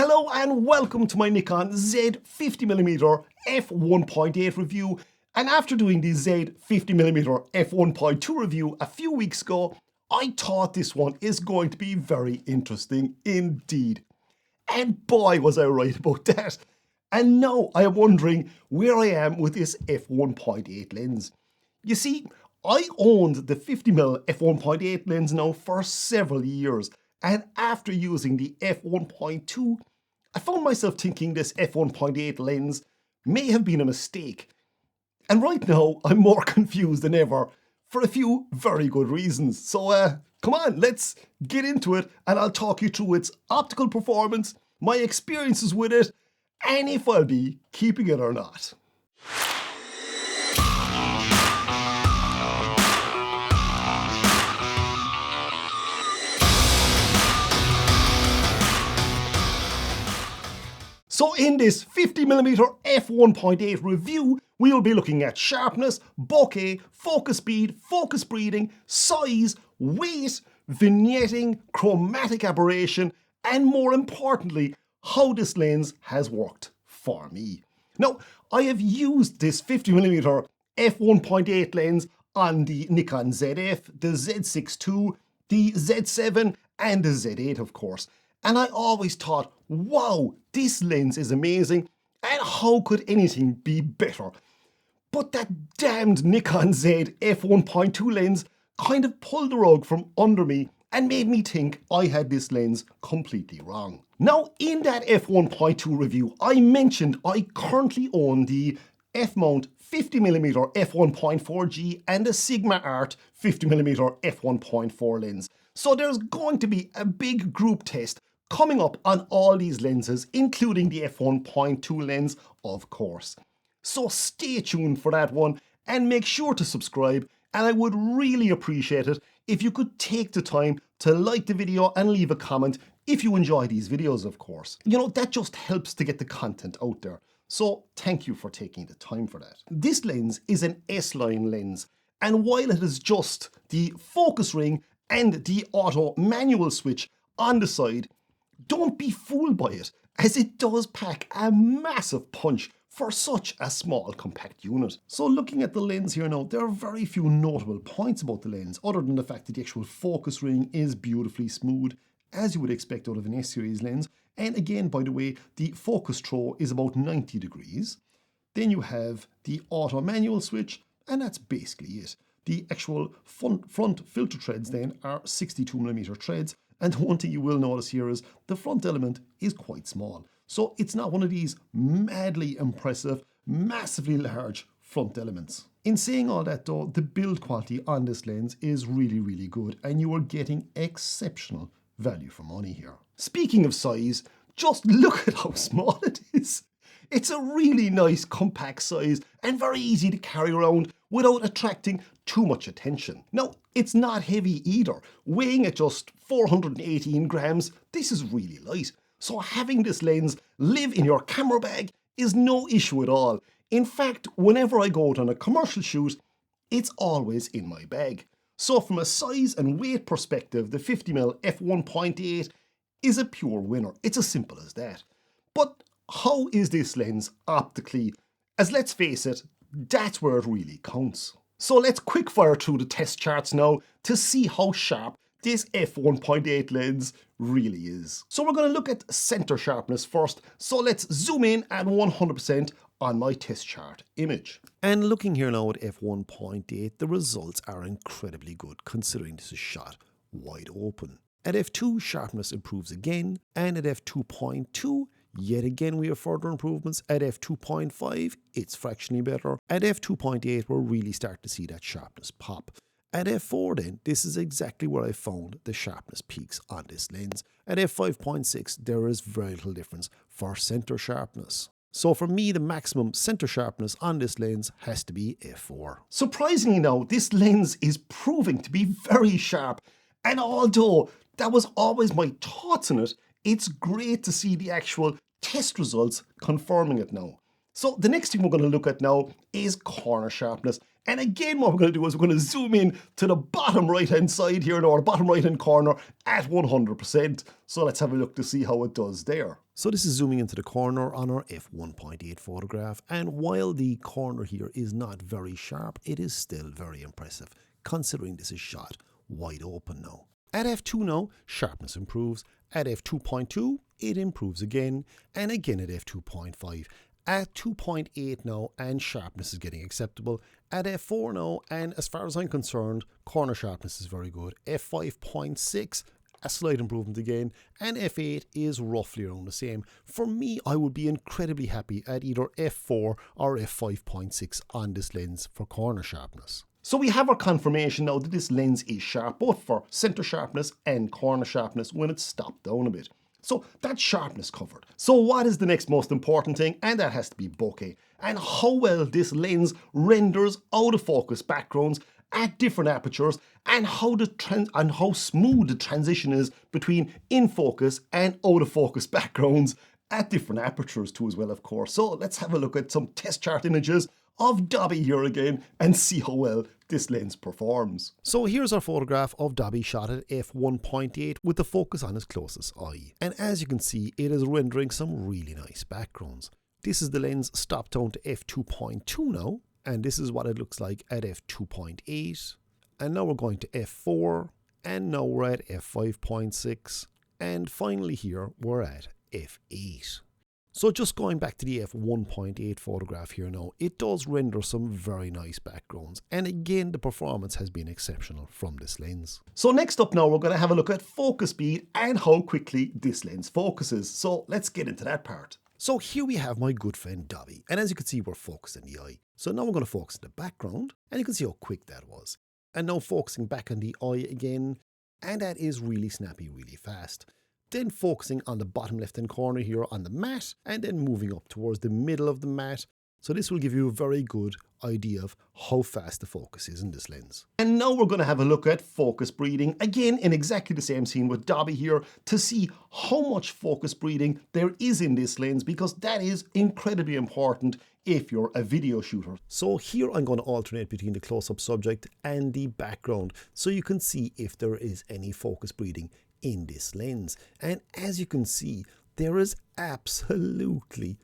Hello and welcome to my Nikon Z50mm f1.8 review. And after doing the Z50mm f1.2 review a few weeks ago, I thought this one is going to be very interesting indeed. And boy was I right about that. And now I am wondering where I am with this f1.8 lens. You see, I owned the 50mm f1.8 lens now for several years, and after using the f1.2, I found myself thinking this f1.8 lens may have been a mistake. And right now, I'm more confused than ever for a few very good reasons. So come on, let's get into it, and I'll talk you through its optical performance, my experiences with it, and if I'll be keeping it or not. So in this 50mm f1.8 review, we will be looking at sharpness, bokeh, focus speed, focus breathing, size, weight, vignetting, chromatic aberration, and more importantly, how this lens has worked for me. Now, I have used this 50mm f1.8 lens on the Nikon ZF, the Z6 II, the Z7, and the Z8 of course. And I always thought, wow, this lens is amazing, and how could anything be better? But that damned Nikon Z f1.2 lens kind of pulled the rug from under me and made me think I had this lens completely wrong. Now, in that f1.2 review, I mentioned I currently own the F-mount 50mm f1.4G and the Sigma Art 50mm f1.4 lens. So there's going to be a big group test coming up on all these lenses, including the f1.2 lens, of course. So stay tuned for that one and make sure to subscribe, and I would really appreciate it if you could take the time to like the video and leave a comment if you enjoy these videos, of course. You know, that just helps to get the content out there. So thank you for taking the time for that. This lens is an S-line lens, and while it is just the focus ring and the auto manual switch on the side, don't be fooled by it, as it does pack a massive punch for such a small compact unit. So looking at the lens here now, there are very few notable points about the lens other than the fact that the actual focus ring is beautifully smooth, as you would expect out of an S-series lens. And again, by the way, the focus throw is about 90 degrees. Then you have the auto manual switch, and that's basically it. The actual front filter threads then are 62mm threads. And one thing you will notice here is the front element is quite small. So it's not one of these madly impressive, massively large front elements. In saying all that though, the build quality on this lens is really, really good, and you are getting exceptional value for money here. Speaking of size, just look at how small it is. It's a really nice compact size and very easy to carry around without attracting too much attention. Now, it's not heavy either. Weighing at just 418 grams, this is really light. So having this lens live in your camera bag is no issue at all. In fact, whenever I go out on a commercial shoot, it's always in my bag. So from a size and weight perspective, the 50mm f1.8 is a pure winner. It's as simple as that. But how is this lens optically? As let's face it, that's where it really counts. So let's quick fire through the test charts now to see how sharp this f1.8 lens really is. So we're going to look at center sharpness first. So let's zoom in at 100% on my test chart image. And looking here now at f1.8, the results are incredibly good considering this is shot wide open. At f2, sharpness improves again, and at f2.2, yet again we have further improvements. At f2.5, it's fractionally better. At f2.8, we're really starting to see that sharpness pop. At f4 then, this is exactly where I found the sharpness peaks on this lens. At f5.6, there is very little difference for center sharpness. So for me, the maximum center sharpness on this lens has to be f4. Surprisingly now, this lens is proving to be very sharp. And although that was always my thoughts on it, it's great to see the actual test results confirming it now. So the next thing we're going to look at now is corner sharpness. And again, what we're going to do is we're going to zoom in to the bottom right hand side here, or the bottom right hand corner at 100%. So let's have a look to see how it does there. So this is zooming into the corner on our f1.8 photograph, and while the corner here is not very sharp, it is still very impressive, considering this is shot wide open now. At f2 now, sharpness improves. At f2.2, it improves again, and again at f2.5. At 2.8 now, and sharpness is getting acceptable. At f4 now, and as far as I'm concerned, corner sharpness is very good. f5.6, a slight improvement again, and f8 is roughly around the same. For me, I would be incredibly happy at either f4 or f5.6 on this lens for corner sharpness. So we have our confirmation now that this lens is sharp, both for center sharpness and corner sharpness when it's stopped down a bit. So that's sharpness covered. So what is the next most important thing? And that has to be bokeh, and how well this lens renders out of focus backgrounds at different apertures, and how smooth the transition is between in focus and out of focus backgrounds at different apertures too as well, of course. So let's have a look at some test chart images of Dobby here again and see how well this lens performs. So here's our photograph of Dobby shot at f1.8 with the focus on his closest eye. And as you can see, it is rendering some really nice backgrounds. This is the lens stopped down to f2.2 now, and this is what it looks like at f2.8. And now we're going to f4, and now we're at f5.6, and finally here we're at f8. So just going back to the f1.8 photograph here now, it does render some very nice backgrounds, and again the performance has been exceptional from this lens. So next up now we're going to have a look at focus speed and how quickly this lens focuses. So let's get into that part. So here we have my good friend Dobby, and as you can see we're focused in the eye. So now we're going to focus in the background, and you can see how quick that was. And now focusing back on the eye again, and that is really snappy, really fast. Then focusing on the bottom left hand corner here on the matte, and then moving up towards the middle of the matte. So this will give you a very good idea of how fast the focus is in this lens. And now we're going to have a look at focus breathing, again in exactly the same scene with Dobby here, to see how much focus breathing there is in this lens, because that is incredibly important if you're a video shooter. So here I'm going to alternate between the close-up subject and the background, so you can see if there is any focus breathing in this lens. And as you can see, there is absolutely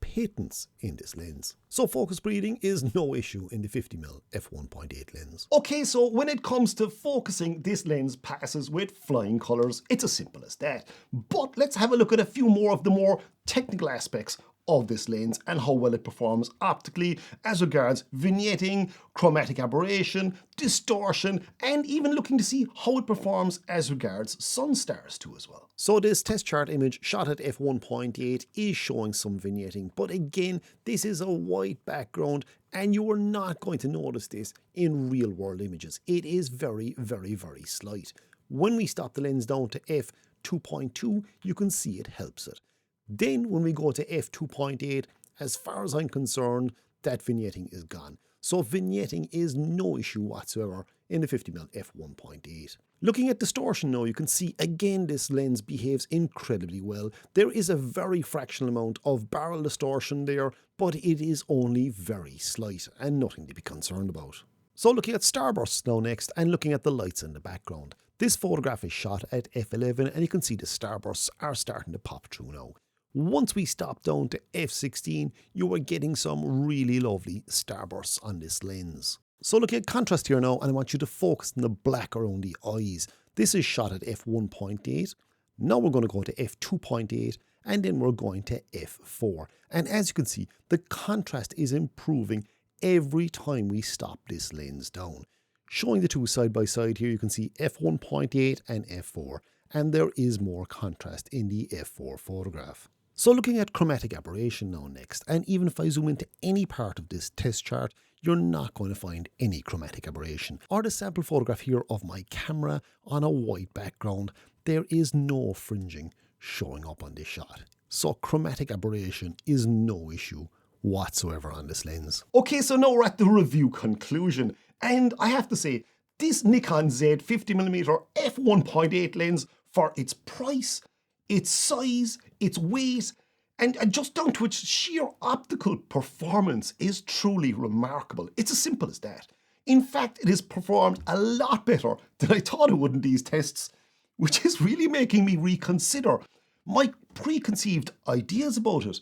pittance in this lens. So focus breathing is no issue in the 50mm f1.8 lens. Okay, so when it comes to focusing, this lens passes with flying colours. It's as simple as that. But let's have a look at a few more of the more technical aspects of this lens and how well it performs optically as regards vignetting, chromatic aberration, distortion, and even looking to see how it performs as regards sun stars too as well. So this test chart image shot at f1.8 is showing some vignetting, but again, this is a white background and you are not going to notice this in real world images. It is very, very, very slight. When we stop the lens down to f2.2, you can see it helps it. Then when we go to f2.8, as far as I'm concerned, that vignetting is gone. So vignetting is no issue whatsoever in the 50mm f1.8. Looking at distortion now, you can see again this lens behaves incredibly well. There is a very fractional amount of barrel distortion there, but it is only very slight and nothing to be concerned about. So looking at starbursts now next, and looking at the lights in the background. This photograph is shot at f11 and you can see the starbursts are starting to pop through now. Once we stop down to f16, you are getting some really lovely starbursts on this lens. So looking at contrast here now, and I want you to focus on the black around the eyes. This is shot at f1.8. Now we're going to go to f2.8, and then we're going to f4. And as you can see, the contrast is improving every time we stop this lens down. Showing the two side by side here, you can see f1.8 and f4, and there is more contrast in the f4 photograph. So looking at chromatic aberration now next, and even if I zoom into any part of this test chart, you're not going to find any chromatic aberration. Or the sample photograph here of my camera on a white background, there is no fringing showing up on this shot. So chromatic aberration is no issue whatsoever on this lens. Okay, so now we're at the review conclusion, and I have to say, this Nikon Z 50mm f1.8 lens, for its price, its size, its weight, And just down to its sheer optical performance is truly remarkable. It's as simple as that. In fact, it has performed a lot better than I thought it would in these tests, which is really making me reconsider my preconceived ideas about it,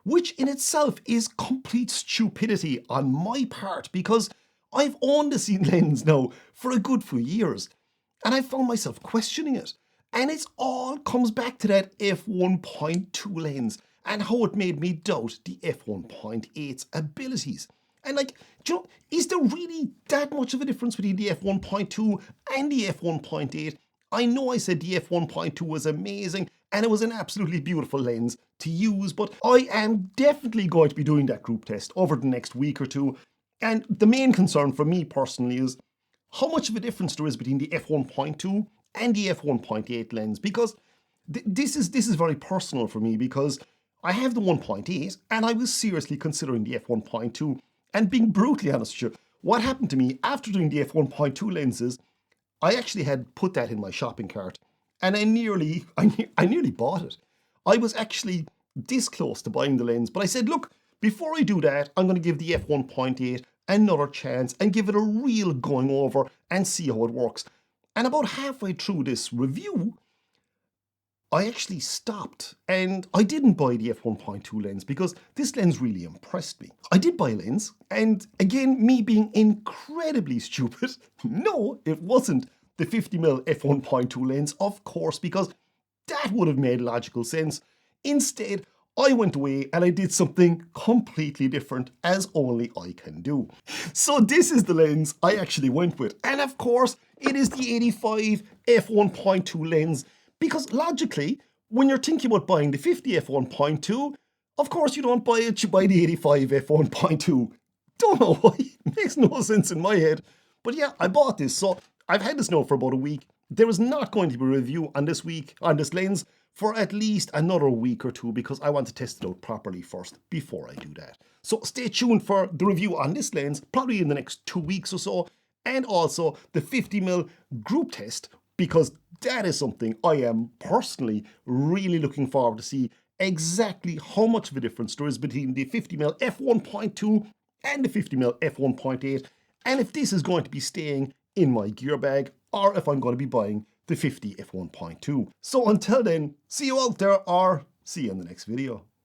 which in itself is complete stupidity on my part because I've owned the Scene lens now for a good few years and I found myself questioning it. And it all comes back to that f1.2 lens and how it made me doubt the f1.8's abilities. And is there really that much of a difference between the f1.2 and the f1.8? I know I said the f1.2 was amazing and it was an absolutely beautiful lens to use, but I am definitely going to be doing that group test over the next week or two. And the main concern for me personally is how much of a difference there is between the f1.2 and the f1.8 lens, because this is very personal for me because I have the 1.8 and I was seriously considering the f1.2. And being brutally honest with you, what happened to me after doing the f1.2 lenses, I actually had put that in my shopping cart and I nearly bought it. I was actually this close to buying the lens, but I said, look, before I do that, I'm going to give the f1.8 another chance and give it a real going over and see how it works. And about halfway through this review, I actually stopped and I didn't buy the f1.2 lens because this lens really impressed me. I did buy a lens, and again, me being incredibly stupid, no, it wasn't the 50mm f1.2 lens, of course, because that would have made logical sense. Instead, I went away and I did something completely different, as only I can do. So this is the lens I actually went with. And of course, it is the 85 f1.2 lens. Because logically, when you're thinking about buying the 50 f1.2, of course you don't buy it, you buy the 85 f1.2. Don't know why, it makes no sense in my head. But yeah, I bought this, so I've had this now for about a week. There is not going to be a review on this lens for at least another week or two because I want to test it out properly first before I do that. So stay tuned for the review on this lens, probably in the next 2 weeks or so, and also the 50mm group test, because that is something I am personally really looking forward to see exactly how much of a difference there is between the 50mm f1.2 and the 50mm f1.8, and if this is going to be staying in my gear bag or if I'm going to be buying the 50 f1.2. So until then, see you out there or see you in the next video.